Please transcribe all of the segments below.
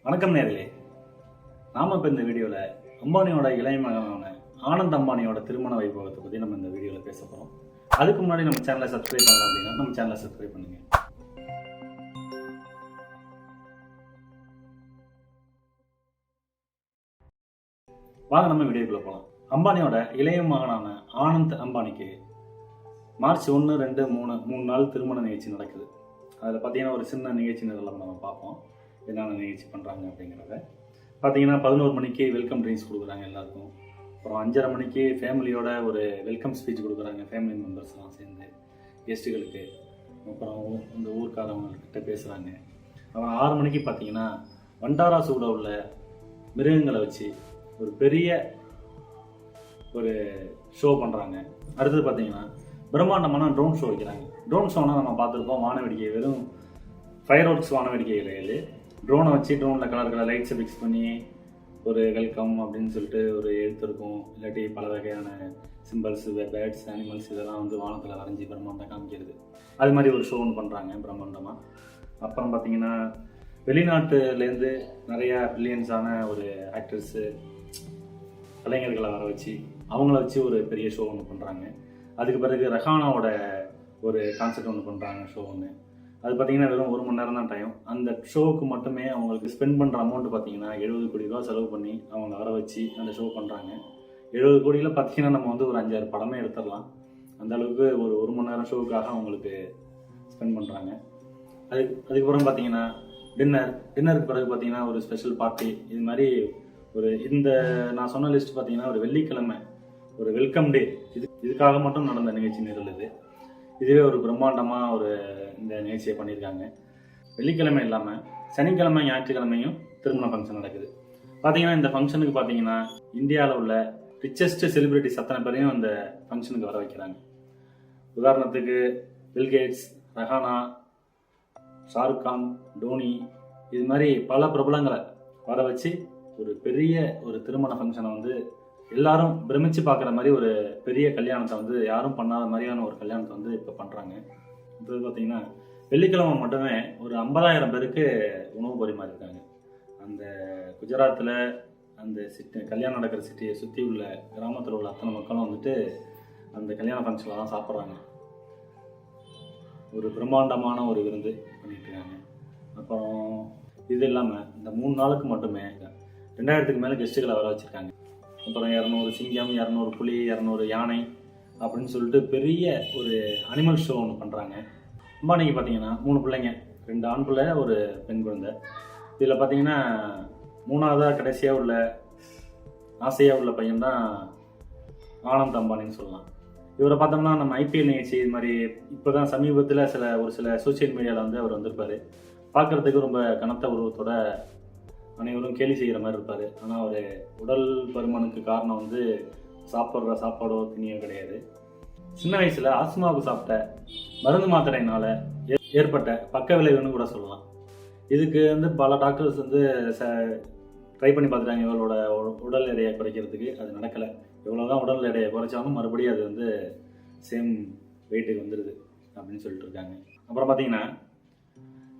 வணக்கம் நேர்களே. நாம இப்போ இந்த வீடியோவில் அம்பானியோட இளைய மகனான ஆனந்த் அம்பானியோட திருமண வைபவத்தை பற்றி நம்ம இந்த வீடியோவில் பேச போகிறோம். அதுக்கு முன்னாடி நம்ம சேனலை சப்ஸ்கிரைப் பண்ணலாம் அப்படின்னா நம்ம சேனலை சப்ஸ்கிரைப் பண்ணுங்க. வாங்க நம்ம வீடியோக்குள்ள போகலாம். அம்பானியோட இளைய மகனான ஆனந்த் அம்பானிக்கு மார்ச் 1, 2, 3 நாள் திருமண நிகழ்ச்சி நடக்குது. அதில் பார்த்தீங்கன்னா ஒரு சின்ன நிகழ்ச்சி நிரலம் நம்ம பார்ப்போம். என்னென்ன நிகழ்ச்சி பண்ணுறாங்க அப்படிங்கிறத பார்த்தீங்கன்னா 11 மணிக்கு வெல்கம் ட்ரிங்க்ஸ் கொடுக்குறாங்க எல்லாருக்கும். அப்புறம் 5:30 மணிக்கு ஃபேமிலியோட ஒரு வெல்கம் ஸ்பீச் கொடுக்குறாங்க, ஃபேமிலி மெம்பர்ஸ்லாம் சேர்ந்து கெஸ்ட்டுகளுக்கு. அப்புறம் இந்த ஊர்க்காரவங்கக்கிட்ட பேசுகிறாங்க. அப்புறம் 6 மணிக்கு பார்த்தீங்கன்னா வண்டாரா சூட உள்ள மிருகங்களை வச்சு ஒரு பெரிய ஒரு ஷோ பண்ணுறாங்க. அடுத்தது பார்த்தீங்கன்னா பிரம்மாண்டமான ட்ரோன் ஷோ வைக்கிறாங்க. ட்ரோன் ஷோனால் நம்ம பார்த்துருப்போம், வானவேடிக்கை, வெறும் ஃபயர் ஒர்க்ஸ் வானவேடிக்கை கிடையாது. ட்ரோனை வச்சு ட்ரோனில் கலர் லைட்ஸை ஃபிக்ஸ் பண்ணி ஒரு வெல்கம் அப்படின்னு சொல்லிட்டு ஒரு எழுத்து இருக்கும், இல்லாட்டி பல வகையான சிம்பிள்ஸ், பேர்ட்ஸ், அனிமல்ஸ் இதெல்லாம் வந்து வானத்தில் வரைஞ்சி பிரம்மாண்டம் காமிக்கிறது. அது மாதிரி ஒரு ஷோ ஒன்று பண்ணுறாங்க பிரம்மாண்டமாக. அப்புறம் பார்த்தீங்கன்னா வெளிநாட்டுலேருந்து நிறையா பில்லியன்ஸான ஒரு ஆக்டர்ஸு, கலைஞர்களை வர வச்சு அவங்கள வச்சு ஒரு பெரிய ஷோ ஒன்று பண்ணுறாங்க. அதுக்கு பிறகு ரஹானாவோட ஒரு கான்செப்ட் ஒன்று பண்ணுறாங்க, ஷோ ஒன்று. அது பார்த்தீங்கன்னா வெறும் 1 மணி நேரம் தான் டைம். அந்த ஷோவுக்கு மட்டுமே அவங்களுக்கு ஸ்பெண்ட் பண்ணுற அமௌண்ட் பார்த்தீங்கன்னா 70 கோடி ரூபா செலவு பண்ணி அவங்கள வர வச்சு அந்த ஷோ பண்ணுறாங்க. 70 கோடியில் பார்த்தீங்கன்னா நம்ம வந்து ஒரு 5-6 படமே எடுத்துடலாம். அந்த அளவுக்கு ஒரு 1 மணி நேரம் ஷோவுக்காக அவங்களுக்கு ஸ்பெண்ட் பண்ணுறாங்க. அதுக்கப்புறம் பார்த்தீங்கன்னா டின்னருக்கு பிறகு பார்த்தீங்கன்னா ஒரு ஸ்பெஷல் பார்ட்டி. இது மாதிரி ஒரு இந்த நான் சொன்ன லிஸ்ட் பார்த்தீங்கன்னா ஒரு வெள்ளிக்கிழமை ஒரு வெல்கம் டே, இதுக்காக மட்டும் நடந்த நிகழ்ச்சி நிரல் இது. இதுவே ஒரு பிரம்மாண்டமாக ஒரு இந்த நிகழ்ச்சியை பண்ணியிருக்காங்க. வெள்ளிக்கிழமை இல்லாமல் சனிக்கிழமை, ஞாயிற்றுக்கிழமையும் திருமண ஃபங்க்ஷன் நடக்குது. பார்த்தீங்கன்னா இந்த ஃபங்க்ஷனுக்கு பார்த்தீங்கன்னா இந்தியாவில் உள்ள ரிச்சஸ்ட் செலிபிரிட்டிஸ் அத்தனை பேரையும் அந்த ஃபங்க்ஷனுக்கு வர வைக்கிறாங்க. உதாரணத்துக்கு பில்கேட்ஸ், ரஹானா, ஷாருக் கான், டோனி, இது மாதிரி பல பிரபலங்களை வர வச்சு ஒரு பெரிய ஒரு திருமண ஃபங்க்ஷனை வந்து எல்லாரும் பிரமிச்சு பார்க்குற மாதிரி ஒரு பெரிய கல்யாணத்தை வந்து யாரும் பண்ணாத மாதிரியான ஒரு கல்யாணத்தை வந்து இப்போ பண்ணுறாங்க. இப்போ பார்த்தீங்கன்னா வெள்ளிக்கிழமை மட்டுமே ஒரு 50,000 பேருக்கு உணவு பரிமாறியிருக்காங்க. அந்த குஜராத்தில் அந்த கல்யாணம் நடக்கிற சிட்டியை சுற்றி உள்ள கிராமத்தில் உள்ள அத்தனை மக்களும் வந்துட்டு அந்த கல்யாண ஃபங்க்ஷனில் தான் சாப்பிட்றாங்க. ஒரு பிரம்மாண்டமான ஒரு விருந்து பண்ணிட்டு இருக்காங்க. அப்புறம் இது இல்லாமல் இந்த 3 நாளுக்கு மட்டுமே 2000க்கு மேலே கெஸ்ட்டுகளை வர வச்சுருக்காங்க. அப்புறம் 200 சிங்கம், 200 புலி, 200 யானை அப்படின்னு சொல்லிட்டு பெரிய ஒரு அனிமல் ஷோ ஒன்று பண்ணுறாங்க. அம்பானிக்கு பார்த்தீங்கன்னா 3 பிள்ளைங்க, 2 ஆண் பிள்ளை, ஒரு பெண் குழந்தை. இதில் பார்த்தீங்கன்னா 3ஆவதாக கடைசியாக உள்ள ஆசையாக உள்ள பையன் தான் ஆனந்த் அம்பானின்னு சொல்லலாம். இவரை பார்த்தோம்னா நம்ம ஐபிஎல் நிகழ்ச்சி இது மாதிரி இப்போ தான் சமீபத்தில் ஒரு சில சோசியல் மீடியாவில் வந்து அவர் வந்திருப்பார். பார்க்குறதுக்கு ரொம்ப கனத்த உருவத்தோட அனைவரும் கேலி செய்கிற மாதிரி இருப்பார். ஆனால் அவர் உடல் பருமனுக்கு காரணம் வந்து சாப்பிட்ற சாப்பாடோ திணியோ கிடையாது. சின்ன வயசில் ஆஸ்மாவுக்கு சாப்பிட்ட மருந்து மாத்திரையினால் ஏற்பட்ட பக்க விளைவுன்னு கூட சொல்லலாம். இதுக்கு வந்து பல டாக்டர்ஸ் வந்து ட்ரை பண்ணி பார்த்துட்டாங்க இவளோட உடல் எடையை குறைக்கிறதுக்கு. அது நடக்கலை. எவ்வளோதான் உடல் எடையை குறைச்சாலும் மறுபடியும் அது வந்து சேம் வெயிட்டுக்கு வந்துடுது அப்படின்னு சொல்லிட்டு இருக்காங்க. அப்புறம் பார்த்தீங்கன்னா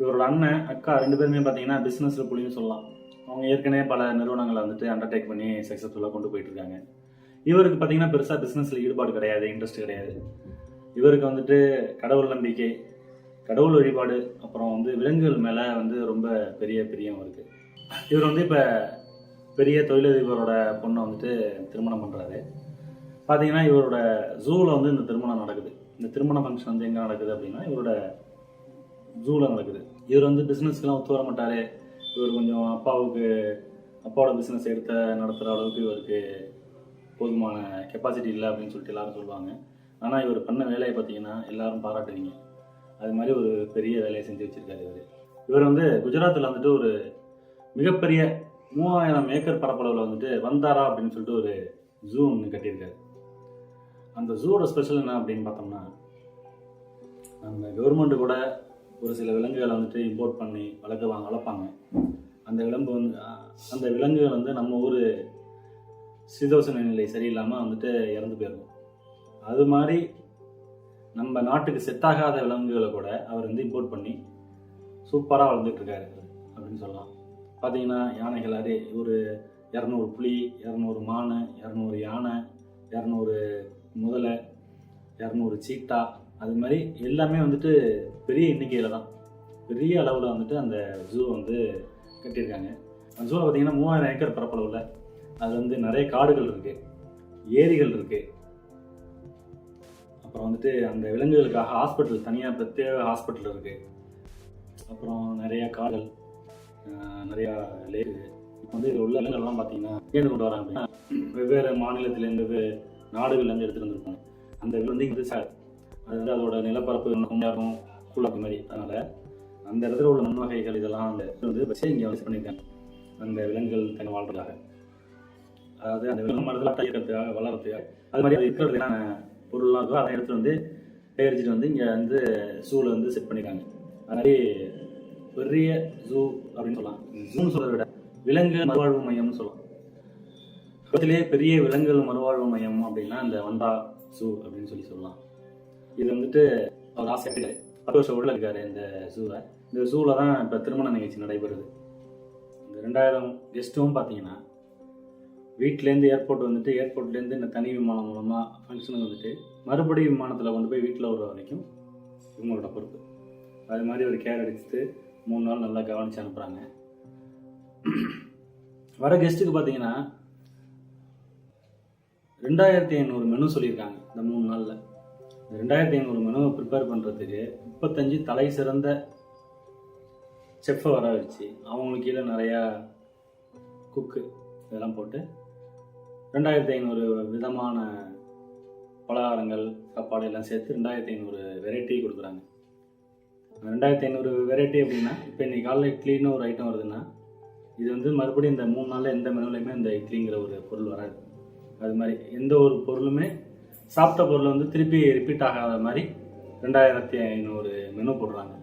இவரோட அண்ணன், அக்கா 2 பேருமே பார்த்தீங்கன்னா பிஸ்னஸில் புள்ளின்னு சொல்லலாம். அவங்க ஏற்கனவே பல நிறுவனங்களை வந்துட்டு அண்டர்டேக் பண்ணி சக்ஸஸ்ஃபுல்லாக கொண்டு போயிட்டு இருக்காங்க. இவருக்கு பார்த்தீங்கன்னா பெருசாக பிஸ்னஸில் ஈடுபாடு கிடையாது, இன்ட்ரெஸ்ட் கிடையாது. இவருக்கு வந்துட்டு கடவுள் நம்பிக்கை, கடவுள் வழிபாடு, அப்புறம் வந்து விலங்குகள் மேலே வந்து ரொம்ப பெரிய பிரியம் இருக்குது. இவர் வந்து இப்போ பெரிய தொழிலதிபரோட பொண்ணை வந்துட்டு திருமணம் பண்ணுறாரு. பார்த்தீங்கன்னா இவரோட ஜூவில் வந்து இந்த திருமணம் நடக்குது. இந்த திருமண ஃபங்க்ஷன் வந்து எங்கே நடக்குது அப்படின்னா இவரோட ஜூவில் நடக்குது. இவர் வந்து பிஸ்னஸ்க்கெலாம் ஒத்து வர மாட்டார். இவர் கொஞ்சம் அப்பாவோட பிஸ்னஸ் நடத்துகிற அளவுக்கு இவருக்கு போதுமான கெப்பாசிட்டி இல்லை அப்படின்னு சொல்லிட்டு எல்லாரும் சொல்லுவாங்க. ஆனால் இவர் பண்ண வேலையை பார்த்தீங்கன்னா எல்லாரும் பாராட்டுவீங்க. அது மாதிரி ஒரு பெரிய வேலையை செஞ்சு வச்சுருக்காரு இவர் வந்து குஜராத்தில் வந்துட்டு ஒரு மிகப்பெரிய 3000 ஏக்கர் பரப்பளவில் வந்துட்டு வந்தாரா அப்படின்னு சொல்லிட்டு ஒரு ஜூ ஒன்று கட்டியிருக்காரு. அந்த ஜூவோட ஸ்பெஷல் என்ன அப்படின்னு பார்த்தோம்னா நம்ம கவர்மெண்ட்டு கூட ஒரு சில விலங்குகளை வந்துட்டு இம்போர்ட் பண்ணி வளர்ப்பாங்க. அந்த விலங்குகள் வந்து நம்ம ஊர் சீதோஷண நிலை சரியில்லாமல் வந்துட்டு இறந்து போயிருக்கும். அது மாதிரி நம்ம நாட்டுக்கு செட் ஆகாத விலங்குகளை கூட அவர் வந்து இம்போர்ட் பண்ணி சூப்பராக வளர்ந்துட்டு இருக்காரு அப்படின்னு சொல்லலாம். பார்த்தீங்கன்னா யானைகள் அதே ஒரு 200 புலி, 200 மான், 200 யானை, 200 முதலை, 200 சீட்டா, அது மாதிரி எல்லாமே வந்துட்டு பெரிய எண்ணிக்கையில் தான், பெரிய அளவில் வந்துட்டு அந்த ஜூ வந்து கட்டியிருக்காங்க. அந்த ஜூவில் பார்த்தீங்கன்னா 3000 ஏக்கர் பரப்பளவில் அது வந்து நிறைய காடுகள் இருக்குது, ஏரிகள் இருக்குது. அப்புறம் வந்துட்டு அந்த விலங்குகளுக்காக ஹாஸ்பிட்டல், தனியாக பிரத்யேக ஹாஸ்பிட்டல் இருக்குது. அப்புறம் நிறையா காடுகள், நிறையா லேக்கு. இப்போ வந்து இதில் உள்ள விலங்குகள்லாம் பார்த்தீங்கன்னா எங்கேருந்து கொண்டு வராங்க அப்படின்னா வெவ்வேறு மாநிலத்திலேருந்து, வெவ்வேறு நாடுகள்லேருந்து எடுத்துகிட்டு வந்துருப்பாங்க. அந்த வந்து இது சார் அது வந்து அதோட நிலப்பரப்பு கொஞ்சம் கூழாக்கு மாதிரி, அதனால் அந்த இடத்துல உள்ள மண்வகைகள் இதெல்லாம் அந்த வந்து வச்சு இங்கே வச்சு பண்ணியிருக்காங்க அந்த விலங்குகள் தங்க வாழ்றதுக்காக. அதாவது அந்த விலங்கு மரத்தில் இருக்கிறதுக்காக, வளர்கிறதுக்காக. அது மாதிரி அது இருக்கிறது என்ன பொருள்லாம் இருக்கோ அதை எடுத்துகிட்டு வந்து சேகரிச்சுட்டு வந்து இங்கே வந்து ஜூவில் வந்து செட் பண்ணியிருக்காங்க. அது மாதிரி பெரிய ஜூ அப்படின்னு சொல்லலாம். ஜூன்னு சொல்கிறத விட விலங்கு மறுவாழ்வு மையம்னு சொல்லலாம். உலகத்திலேயே பெரிய விலங்குகள் மறுவாழ்வு மையம் அப்படின்னா இந்த வண்டா ஜூ அப்படின்னு சொல்லலாம். இது வந்துட்டு அவர் ஆசையாக 10 வருஷம் உள்ள இருக்காரு இந்த ஜூவில். இந்த ஜூவில் தான் இப்போ திருமண நிகழ்ச்சி நடைபெறுது. இந்த 2000 கெஸ்ட்டும் பார்த்தீங்கன்னா வீட்டிலேருந்து ஏர்போர்ட் வந்துட்டு, ஏர்போர்ட்லேருந்து இந்த தனி விமானம் மூலமாக ஃபங்க்ஷனுக்கு வந்துட்டு மறுபடியும் விமானத்தில் கொண்டு போய் வீட்டில் விடுற வரைக்கும் இவங்களோட பொறுப்பு. அது மாதிரி ஒரு கேர் எடுத்து 3 நாள் நல்லா கவனித்து அனுப்புகிறாங்க. வர கெஸ்ட்டுக்கு பார்த்தீங்கன்னா 2500 மெனு சொல்லியிருக்காங்க இந்த 3 நாளில். இந்த 2500 மெனுவை ப்ரிப்பேர் பண்ணுறதுக்கு 35 தலை சிறந்த செஃப்பை வர வச்சு அவங்களுக்கு கீழே நிறையா குக்கு இதெல்லாம் போட்டு 2500 விதமான பலகாரங்கள், சாப்பாடு எல்லாம் சேர்த்து 2500 வெரைட்டி கொடுக்குறாங்க. 2500 வெரைட்டி அப்படின்னா இப்போ இன்றைக்கி காலையில் இட்லின்னு ஒரு ஐட்டம் வருதுன்னா இது வந்து மறுபடியும் இந்த 3 நாளில் எந்த மெனுலையுமே இந்த இட்லிங்கிற ஒரு பொருள் வராது. அது மாதிரி எந்த ஒரு பொருளுமே சாப்பிட்ட பொருள் வந்து திருப்பி ரிப்பீட் ஆகாத மாதிரி 2500 மெனு போடுறாங்க.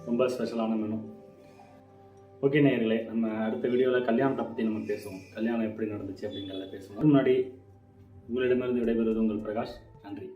ரொம்ப ஸ்பெஷலான மெனு. ஓகே நேயர்களே, நம்ம அடுத்த வீடியோவில் கல்யாணத்தை பற்றி நம்ம பேசுவோம். கல்யாணம் எப்படி நடந்துச்சு அப்படிங்கிறத பேசுவோம். முன்னாடி உங்களிடமிருந்து விடைபெறுவது உங்கள் பிரகாஷ். நன்றி.